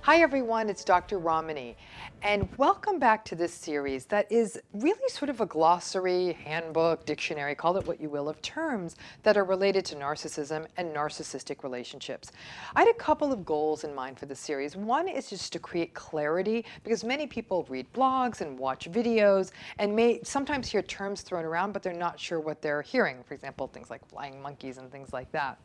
Hi everyone, it's Dr. Ramani, and welcome back to this series that is really sort of a glossary, handbook, dictionary, call it what you will, of terms that are related to narcissism and narcissistic relationships. I had a couple of goals in mind for this series. One is just to create clarity, because many people read blogs and watch videos and may sometimes hear terms thrown around, but they're not sure what they're hearing. For example, things like flying monkeys and things like that.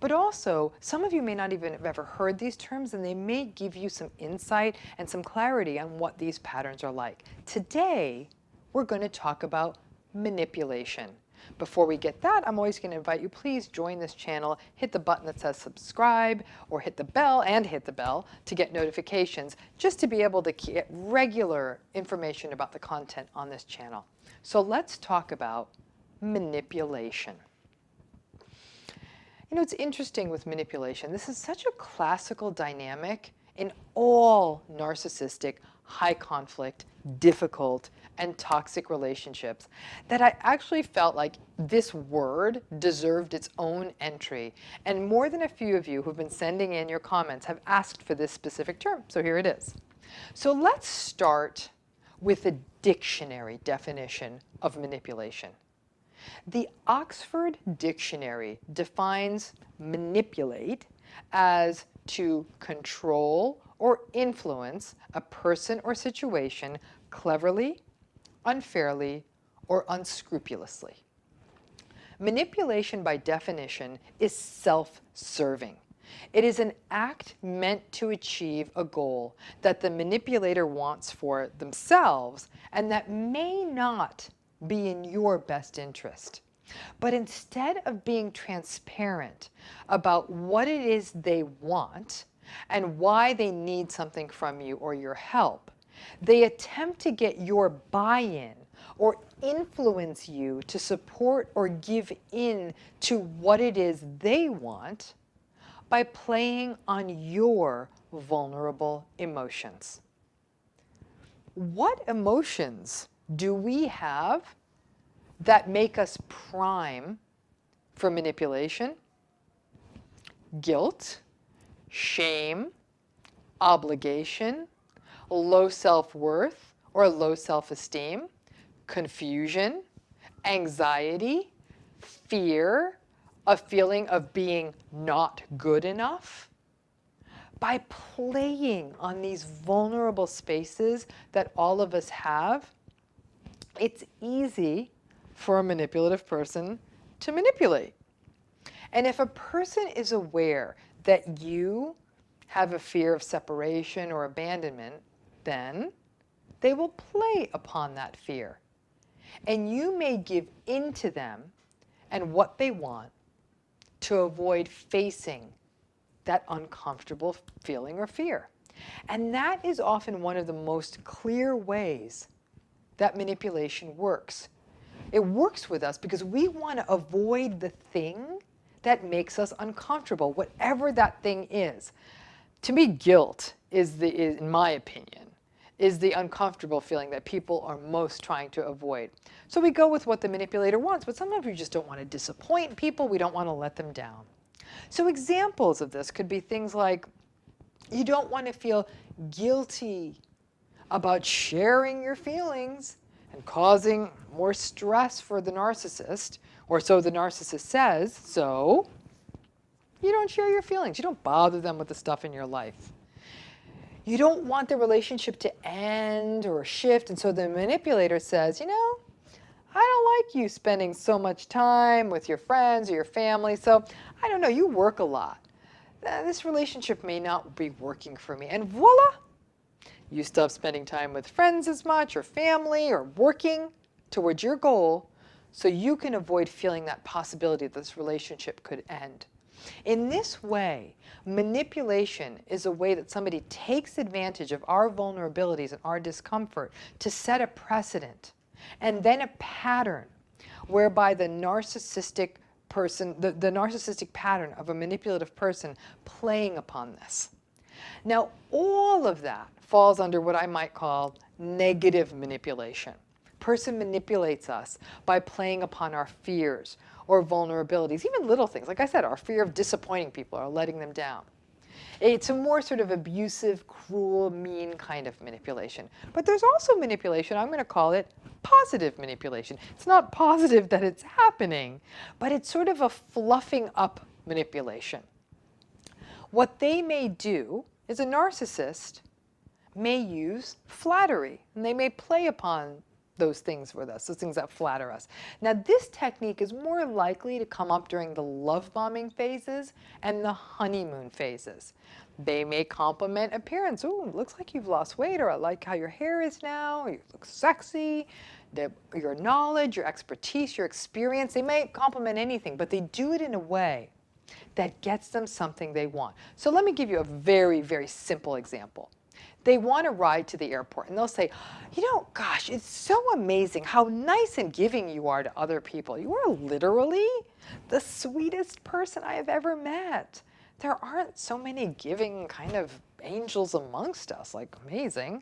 But also, some of you may not even have ever heard these terms, and they may give you some insight and some clarity on what these patterns are like. Today, we're going to talk about manipulation. Before we get that, I'm always going to invite you, please join this channel, hit the button that says subscribe, or hit the bell to get notifications, just to be able to get regular information about the content on this channel. So let's talk about manipulation. You know, it's interesting with manipulation. This is such a classical dynamic in all narcissistic, high conflict, difficult, and toxic relationships that I actually felt like this word deserved its own entry. And more than a few of you who've been sending in your comments have asked for this specific term. So here it is. So let's start with a dictionary definition of manipulation. The Oxford Dictionary defines manipulate as to control or influence a person or situation cleverly, unfairly, or unscrupulously. Manipulation, by definition, is self-serving. It is an act meant to achieve a goal that the manipulator wants for themselves and that may not be in your best interest. But instead of being transparent about what it is they want and why they need something from you or your help, they attempt to get your buy-in or influence you to support or give in to what it is they want by playing on your vulnerable emotions. What emotions do we have that make us prime for manipulation? Guilt, shame, obligation, low self-worth or low self-esteem, confusion, anxiety, fear, a feeling of being not good enough. By playing on these vulnerable spaces that all of us have, it's easy for a manipulative person to manipulate. And if a person is aware that you have a fear of separation or abandonment, then they will play upon that fear. And you may give in to them and what they want to avoid facing that uncomfortable feeling or fear. And that is often one of the most clear ways that manipulation works. It works with us because we want to avoid the thing that makes us uncomfortable, whatever that thing is. To me, guilt is in my opinion, is the uncomfortable feeling that people are most trying to avoid. So we go with what the manipulator wants, but sometimes we just don't want to disappoint people. We don't want to let them down. So examples of this could be things like, you don't want to feel guilty about sharing your feelings and causing more stress for the narcissist, or so the narcissist says, so you don't share your feelings. You don't bother them with the stuff in your life. You don't want the relationship to end or shift, and so the manipulator says, you know, I don't like you spending so much time with your friends or your family, so I don't know, you work a lot. This relationship may not be working for me, and voila! You stop spending time with friends as much or family or working towards your goal so you can avoid feeling that possibility that this relationship could end. In this way, manipulation is a way that somebody takes advantage of our vulnerabilities and our discomfort to set a precedent and then a pattern whereby the narcissistic person, the narcissistic pattern of a manipulative person playing upon this. Now, all of that falls under what I might call negative manipulation. Person manipulates us by playing upon our fears or vulnerabilities, even little things. Like I said, our fear of disappointing people or letting them down. It's a more sort of abusive, cruel, mean kind of manipulation. But there's also manipulation, I'm going to call it positive manipulation. It's not positive that it's happening, but it's sort of a fluffing up manipulation. What they may do is a narcissist may use flattery, and they may play upon those things with us, those things that flatter us. Now, this technique is more likely to come up during the love bombing phases and the honeymoon phases. They may compliment appearance. Ooh, it looks like you've lost weight, or I like how your hair is now, you look sexy. Your knowledge, your expertise, your experience, they may compliment anything, but they do it in a way that gets them something they want. So let me give you a very, very simple example. They want to ride to the airport, and they'll say, you know, gosh, it's so amazing how nice and giving you are to other people. You are literally the sweetest person I have ever met. There aren't so many giving kind of angels amongst us, like amazing.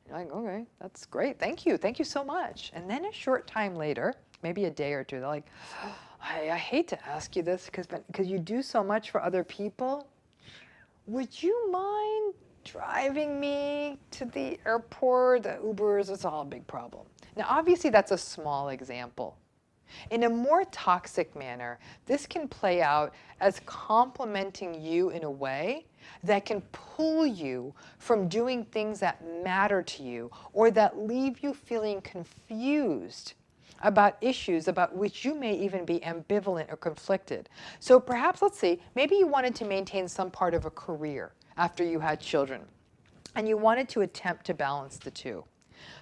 You're like, okay, that's great. Thank you so much. And then a short time later, maybe a day or two, they're like, I hate to ask you this because you do so much for other people. Would you mind driving me to the airport? The Ubers, it's all a big problem. Now, obviously, that's a small example. In a more toxic manner, this can play out as complimenting you in a way that can pull you from doing things that matter to you or that leave you feeling confused about issues about which you may even be ambivalent or conflicted. So perhaps, let's see, maybe you wanted to maintain some part of a career after you had children, and you wanted to attempt to balance the two.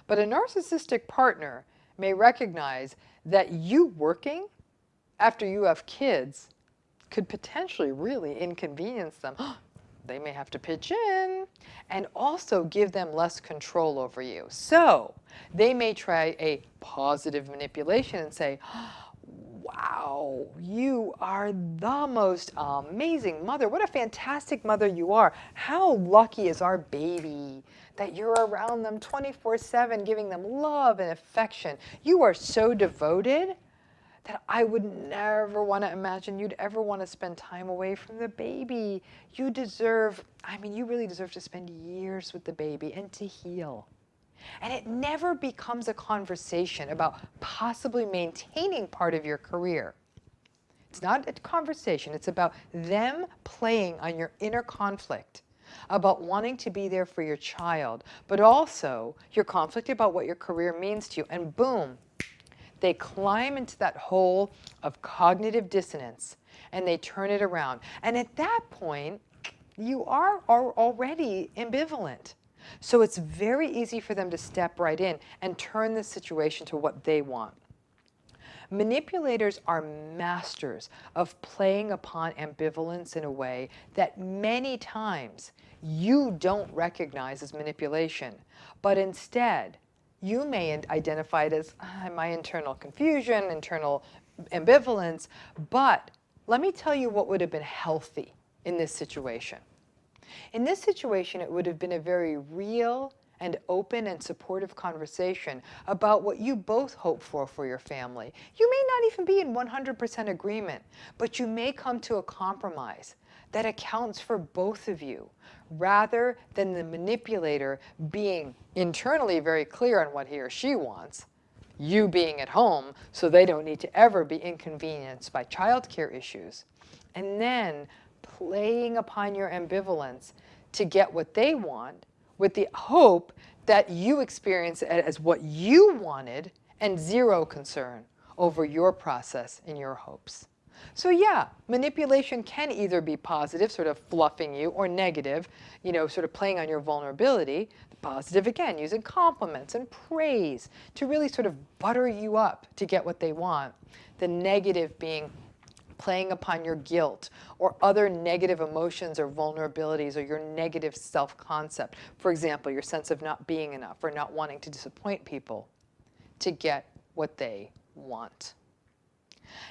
But a narcissistic partner may recognize that you working after you have kids could potentially really inconvenience them. They may have to pitch in and also give them less control over you. So they may try a positive manipulation and say, wow, you are the most amazing mother. What a fantastic mother you are. How lucky is our baby that you're around them 24/7, giving them love and affection. You are so devoted that I would never want to imagine you'd ever want to spend time away from the baby. You deserve, you really deserve to spend years with the baby and to heal. And it never becomes a conversation about possibly maintaining part of your career. It's not a conversation. It's about them playing on your inner conflict about wanting to be there for your child, but also your conflict about what your career means to you. And boom, they climb into that hole of cognitive dissonance and they turn it around. And at that point, you are already ambivalent. So it's very easy for them to step right in and turn the situation to what they want. Manipulators are masters of playing upon ambivalence in a way that many times you don't recognize as manipulation, but instead you may identify it as my internal confusion, internal ambivalence, but let me tell you what would have been healthy in this situation. In this situation, it would have been a very real and open and supportive conversation about what you both hope for your family. You may not even be in 100% agreement, but you may come to a compromise that accounts for both of you, rather than the manipulator being internally very clear on what he or she wants, you being at home so they don't need to ever be inconvenienced by childcare issues, and then playing upon your ambivalence to get what they want with the hope that you experience it as what you wanted and zero concern over your process and your hopes. So yeah, manipulation can either be positive, sort of fluffing you, or negative, sort of playing on your vulnerability. The positive, again, using compliments and praise to really sort of butter you up to get what they want. The negative being playing upon your guilt or other negative emotions or vulnerabilities or your negative self-concept. For example, your sense of not being enough or not wanting to disappoint people to get what they want.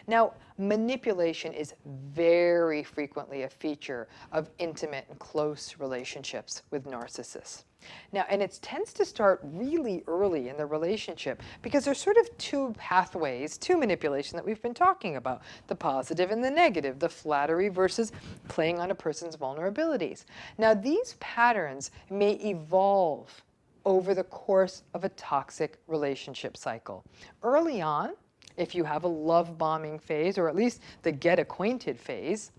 Now, manipulation is very frequently a feature of intimate and close relationships with narcissists. Now, and it tends to start really early in the relationship because there's sort of two pathways to manipulation that we've been talking about, the positive and the negative, the flattery versus playing on a person's vulnerabilities. Now, these patterns may evolve over the course of a toxic relationship cycle. Early on, if you have a love bombing phase, or at least the get acquainted phase,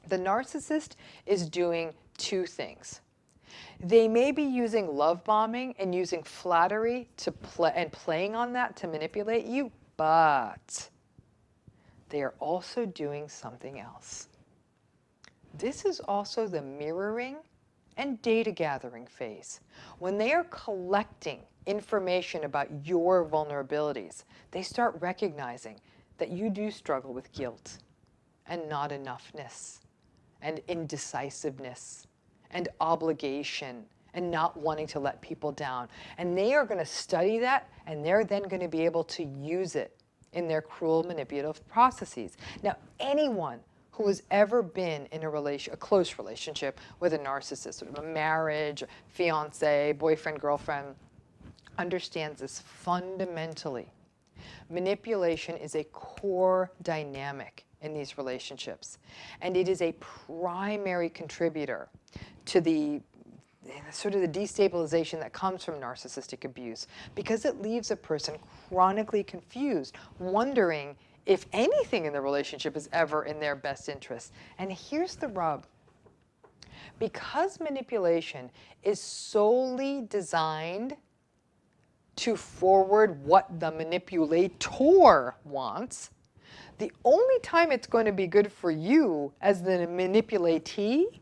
the narcissist is doing two things. They may be using love bombing and using flattery to playing on that to manipulate you, but they are also doing something else. This is also the mirroring and data gathering phase. When they are collecting information about your vulnerabilities, they start recognizing that you do struggle with guilt and not enoughness and indecisiveness and obligation and not wanting to let people down. And they are going to study that, and they're then going to be able to use it in their cruel manipulative processes. Now, anyone who has ever been in a close relationship with a narcissist, sort of a marriage, fiance, boyfriend, girlfriend, understands this fundamentally. Manipulation is a core dynamic in these relationships, and it is a primary contributor to the sort of the destabilization that comes from narcissistic abuse, because it leaves a person chronically confused, wondering if anything in the relationship is ever in their best interest. And here's the rub. Because manipulation is solely designed to forward what the manipulator wants, the only time it's going to be good for you as the manipulatee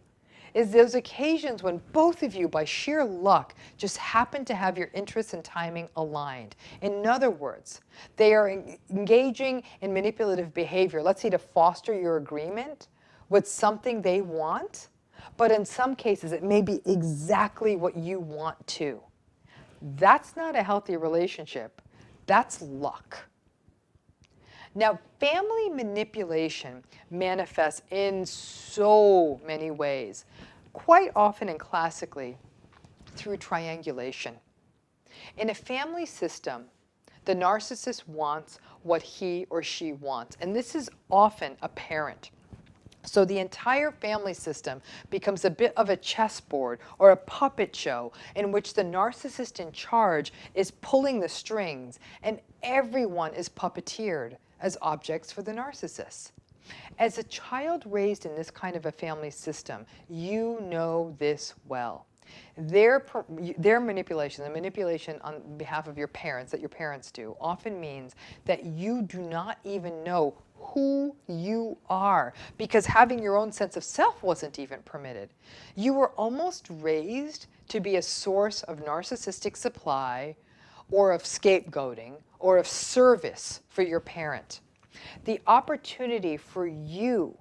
is those occasions when both of you, by sheer luck, just happen to have your interests and timing aligned. In other words, they are engaging in manipulative behavior, let's say to foster your agreement with something they want, but in some cases it may be exactly what you want too. That's not a healthy relationship. That's luck. Now, family manipulation manifests in so many ways, quite often and classically through triangulation. In a family system, the narcissist wants what he or she wants, and this is often a parent. So the entire family system becomes a bit of a chessboard or a puppet show in which the narcissist in charge is pulling the strings, and everyone is puppeteered as objects for the narcissist. As a child raised in this kind of a family system, you know this well. Their manipulation, the manipulation on behalf of your parents that your parents do, often means that you do not even know who you are, because having your own sense of self wasn't even permitted. You were almost raised to be a source of narcissistic supply or of scapegoating or of service for your parent. The opportunity for you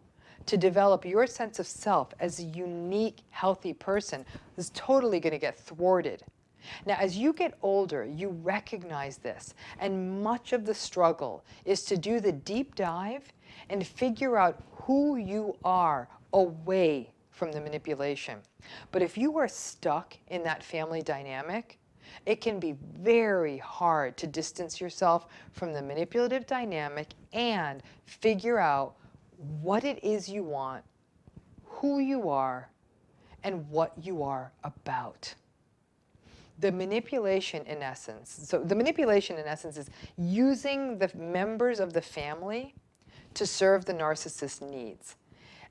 to develop your sense of self as a unique, healthy person is totally going to get thwarted. Now, as you get older, you recognize this, and much of the struggle is to do the deep dive and figure out who you are away from the manipulation. But if you are stuck in that family dynamic, it can be very hard to distance yourself from the manipulative dynamic and figure out what it is you want, who you are, and what you are about. The manipulation in essence is using the members of the family to serve the narcissist's needs.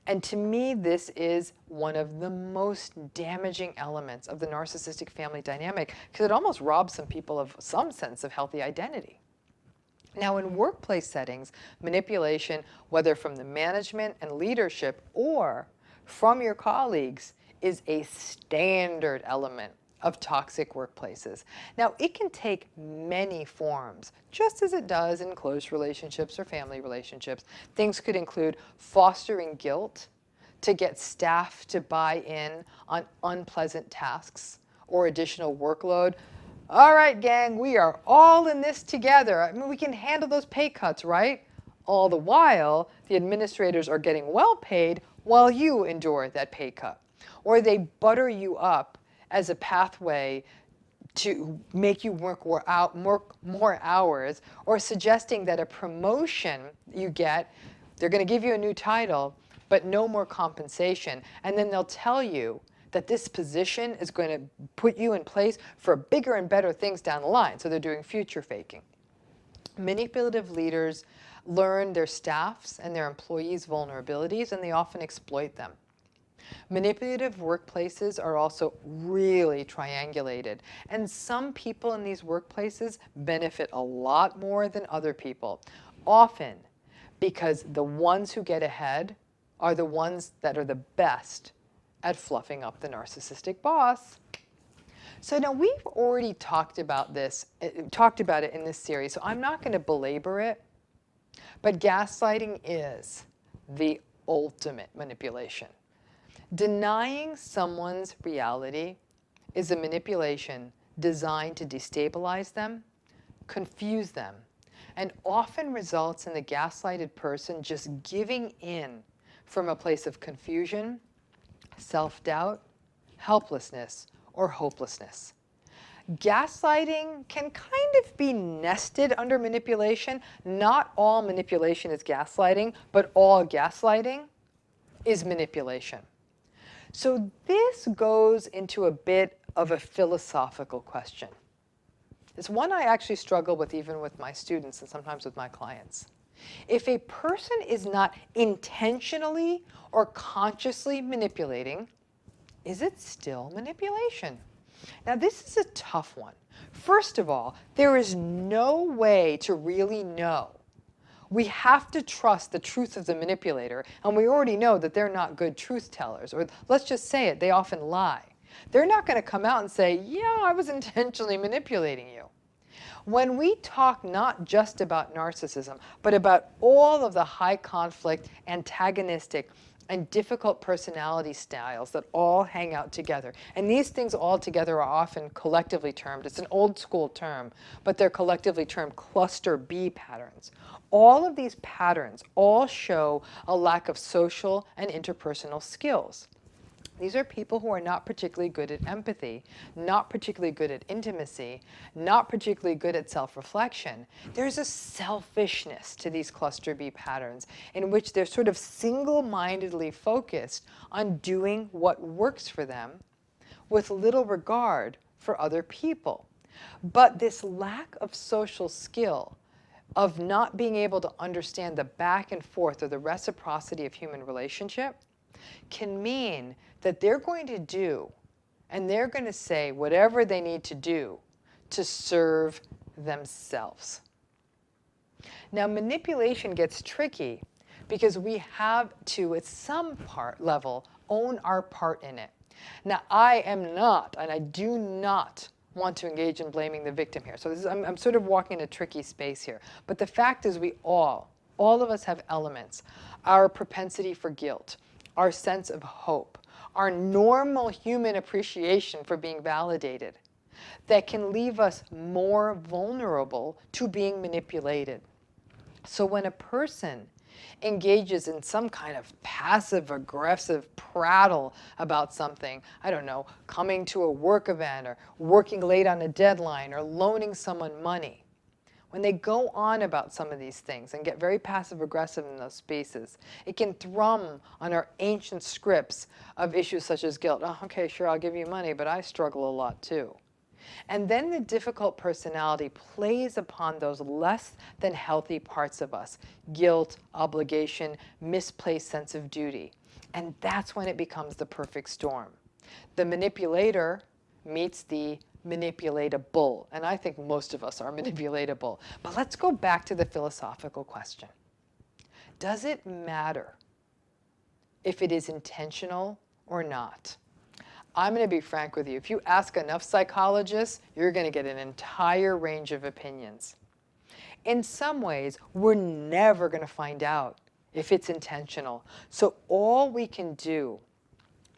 And to me, this is one of the most damaging elements of the narcissistic family dynamic, because it almost robs some people of some sense of healthy identity. Now, in workplace settings, manipulation, whether from the management and leadership or from your colleagues, is a standard element of toxic workplaces. Now, it can take many forms, just as it does in close relationships or family relationships. Things could include fostering guilt to get staff to buy in on unpleasant tasks or additional workload. All right, gang, we are all in this together. I mean, we can handle those pay cuts, right? All the while, the administrators are getting well paid while you endure that pay cut. Or they butter you up as a pathway to make you work more hours, or suggesting that a promotion you get, they're going to give you a new title, but no more compensation. And then they'll tell you that this position is going to put you in place for bigger and better things down the line. So they're doing future faking. Manipulative leaders learn their staff's and their employees' vulnerabilities, and they often exploit them. Manipulative workplaces are also really triangulated, and some people in these workplaces benefit a lot more than other people, often because the ones who get ahead are the ones that are the best at fluffing up the narcissistic boss. So now we've already talked about it in this series, so I'm not going to belabor it, but gaslighting is the ultimate manipulation. Denying someone's reality is a manipulation designed to destabilize them, confuse them, and often results in the gaslighted person just giving in from a place of confusion, self-doubt, helplessness, or hopelessness. Gaslighting can kind of be nested under manipulation. Not all manipulation is gaslighting, but all gaslighting is manipulation. So this goes into a bit of a philosophical question. It's one I actually struggle with even with my students and sometimes with my clients. If a person is not intentionally or consciously manipulating, is it still manipulation? Now this is a tough one. First of all, there is no way to really know. We have to trust the truth of the manipulator, and we already know that they're not good truth tellers, or let's just say it, they often lie. They're not going to come out and say, yeah, I was intentionally manipulating you. When we talk not just about narcissism, but about all of the high conflict, antagonistic, and difficult personality styles that all hang out together. And these things all together are often collectively termed, it's an old school term, but they're collectively termed cluster B patterns. All of these patterns all show a lack of social and interpersonal skills. These are people who are not particularly good at empathy, not particularly good at intimacy, not particularly good at self-reflection. There's a selfishness to these cluster B patterns in which they're sort of single-mindedly focused on doing what works for them with little regard for other people. But this lack of social skill, of not being able to understand the back and forth or the reciprocity of human relationship, can mean that they're going to do and they're going to say whatever they need to do to serve themselves. Now, manipulation gets tricky because we have to, at some level, own our part in it. Now, I am not, and I do not want to engage in blaming the victim here. So I'm sort of walking in a tricky space here. But the fact is we all of us have elements. Our propensity for guilt, our sense of hope, our normal human appreciation for being validated that can leave us more vulnerable to being manipulated. So when a person engages in some kind of passive-aggressive prattle about something, I don't know, coming to a work event or working late on a deadline or loaning someone money, when they go on about some of these things and get very passive-aggressive in those spaces, it can thrum on our ancient scripts of issues such as guilt. Oh, okay, sure, I'll give you money, but I struggle a lot too. And then the difficult personality plays upon those less than healthy parts of us: guilt, obligation, misplaced sense of duty. And that's when it becomes the perfect storm. The manipulator meets the manipulatable, and I think most of us are manipulatable. But let's go back to the philosophical question. Does it matter if it is intentional or not? I'm going to be frank with you. If you ask enough psychologists, you're going to get an entire range of opinions. In some ways, we're never going to find out if it's intentional. So all we can do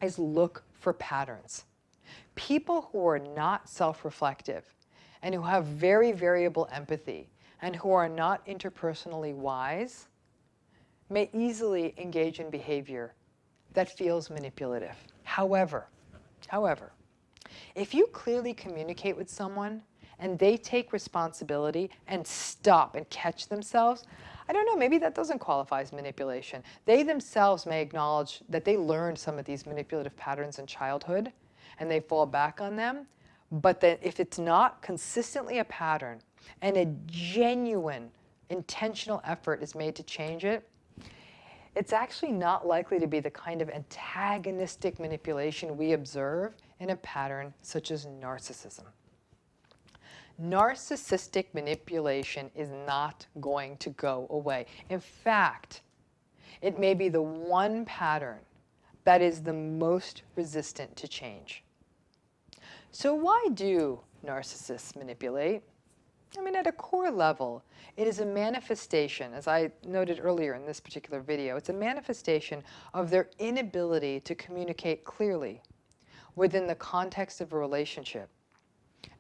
is look for patterns. People who are not self-reflective and who have very variable empathy and who are not interpersonally wise may easily engage in behavior that feels manipulative. However, if you clearly communicate with someone and they take responsibility and stop and catch themselves, I don't know, maybe that doesn't qualify as manipulation. They themselves may acknowledge that they learned some of these manipulative patterns in childhood and they fall back on them. But that if it's not consistently a pattern and a genuine intentional effort is made to change it, it's actually not likely to be the kind of antagonistic manipulation we observe in a pattern such as narcissism. Narcissistic manipulation is not going to go away. In fact, it may be the one pattern that is the most resistant to change. So why do narcissists manipulate? I mean, at a core level, it is a manifestation, as I noted earlier in this particular video, it's a manifestation of their inability to communicate clearly within the context of a relationship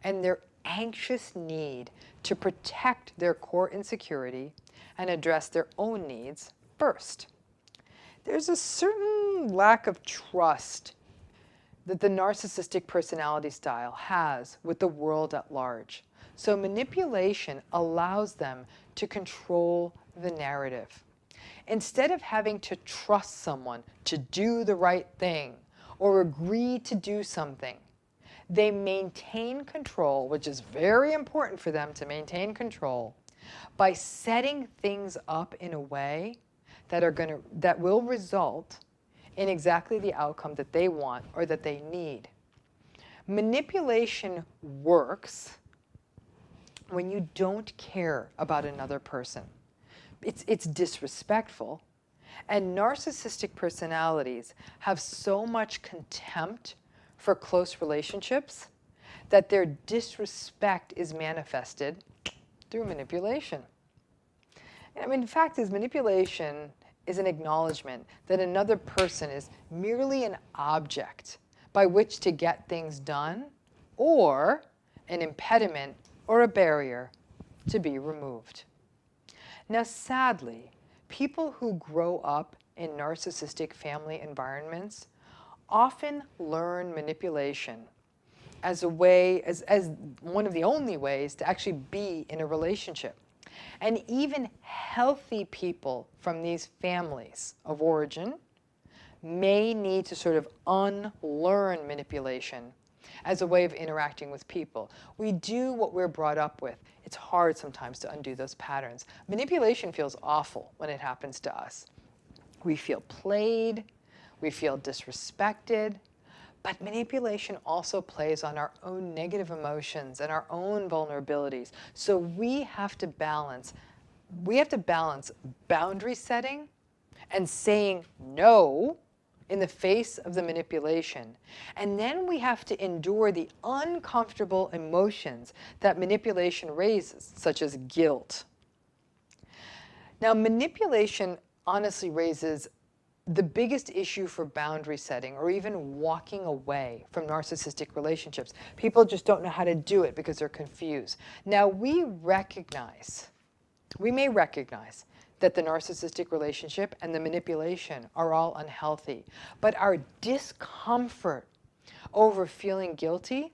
and their anxious need to protect their core insecurity and address their own needs first. There's a certain lack of trust that the narcissistic personality style has with the world at large. So manipulation allows them to control the narrative. Instead of having to trust someone to do the right thing or agree to do something, they maintain control, which is very important for them to maintain control, by setting things up in a way that will result in exactly the outcome that they want or that they need. Manipulation works when you don't care about another person. It's disrespectful. And narcissistic personalities have so much contempt for close relationships that their disrespect is manifested through manipulation. I mean, the fact is, manipulation is an acknowledgement that another person is merely an object by which to get things done, or an impediment or a barrier to be removed. Now, sadly, people who grow up in narcissistic family environments often learn manipulation as one of the only ways to actually be in a relationship. And even healthy people from these families of origin may need to sort of unlearn manipulation as a way of interacting with people. We do what we're brought up with. It's hard sometimes to undo those patterns. Manipulation feels awful when it happens to us. We feel played, we feel disrespected, but manipulation also plays on our own negative emotions and our own vulnerabilities. So we have to balance boundary setting and saying no in the face of the manipulation. And then we have to endure the uncomfortable emotions that manipulation raises, such as guilt. Now, manipulation honestly raises the biggest issue for boundary setting or even walking away from narcissistic relationships. People just don't know how to do it because they're confused. Now, we may recognize that the narcissistic relationship and the manipulation are all unhealthy, but our discomfort over feeling guilty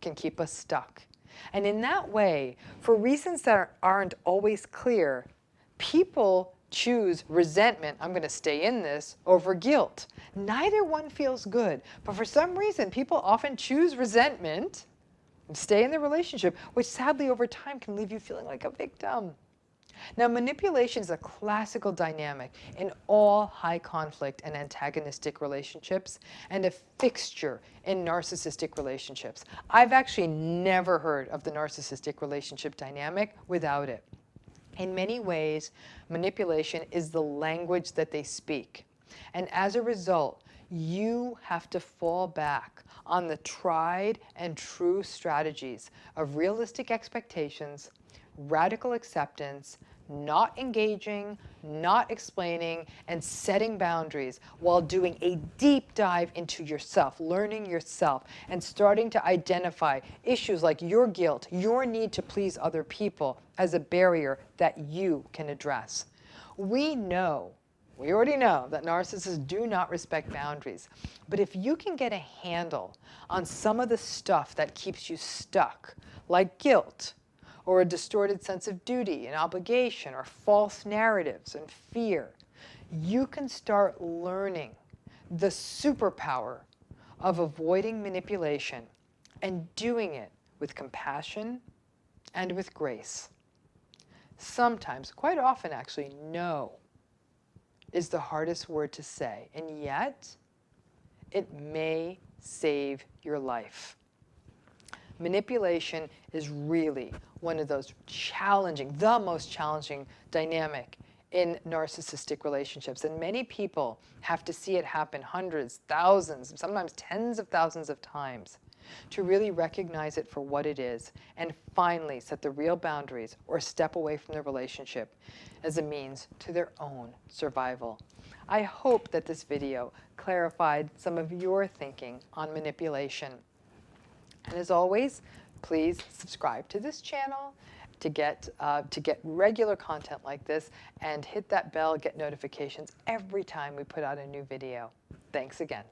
can keep us stuck. And in that way, for reasons that aren't always clear, people choose resentment, I'm going to stay in this, over guilt. Neither one feels good, but for some reason, people often choose resentment and stay in the relationship, which sadly over time can leave you feeling like a victim. Now, manipulation is a classical dynamic in all high conflict and antagonistic relationships and a fixture in narcissistic relationships. I've actually never heard of the narcissistic relationship dynamic without it. In many ways, manipulation is the language that they speak. And as a result, you have to fall back on the tried and true strategies of realistic expectations, radical acceptance, not engaging, not explaining, and setting boundaries while doing a deep dive into yourself, learning yourself, and starting to identify issues like your guilt, your need to please other people as a barrier that you can address. We already know that narcissists do not respect boundaries. But if you can get a handle on some of the stuff that keeps you stuck, like guilt, or a distorted sense of duty and obligation, or false narratives and fear, you can start learning the superpower of avoiding manipulation and doing it with compassion and with grace. Sometimes, quite often actually, no is the hardest word to say, and yet it may save your life. Manipulation is really one of those challenging, the most challenging dynamic in narcissistic relationships. And many people have to see it happen hundreds, thousands, sometimes tens of thousands of times to really recognize it for what it is and finally set the real boundaries or step away from the relationship as a means to their own survival. I hope that this video clarified some of your thinking on manipulation. And as always, please subscribe to this channel to get regular content like this, and hit that bell, get notifications every time we put out a new video. Thanks again.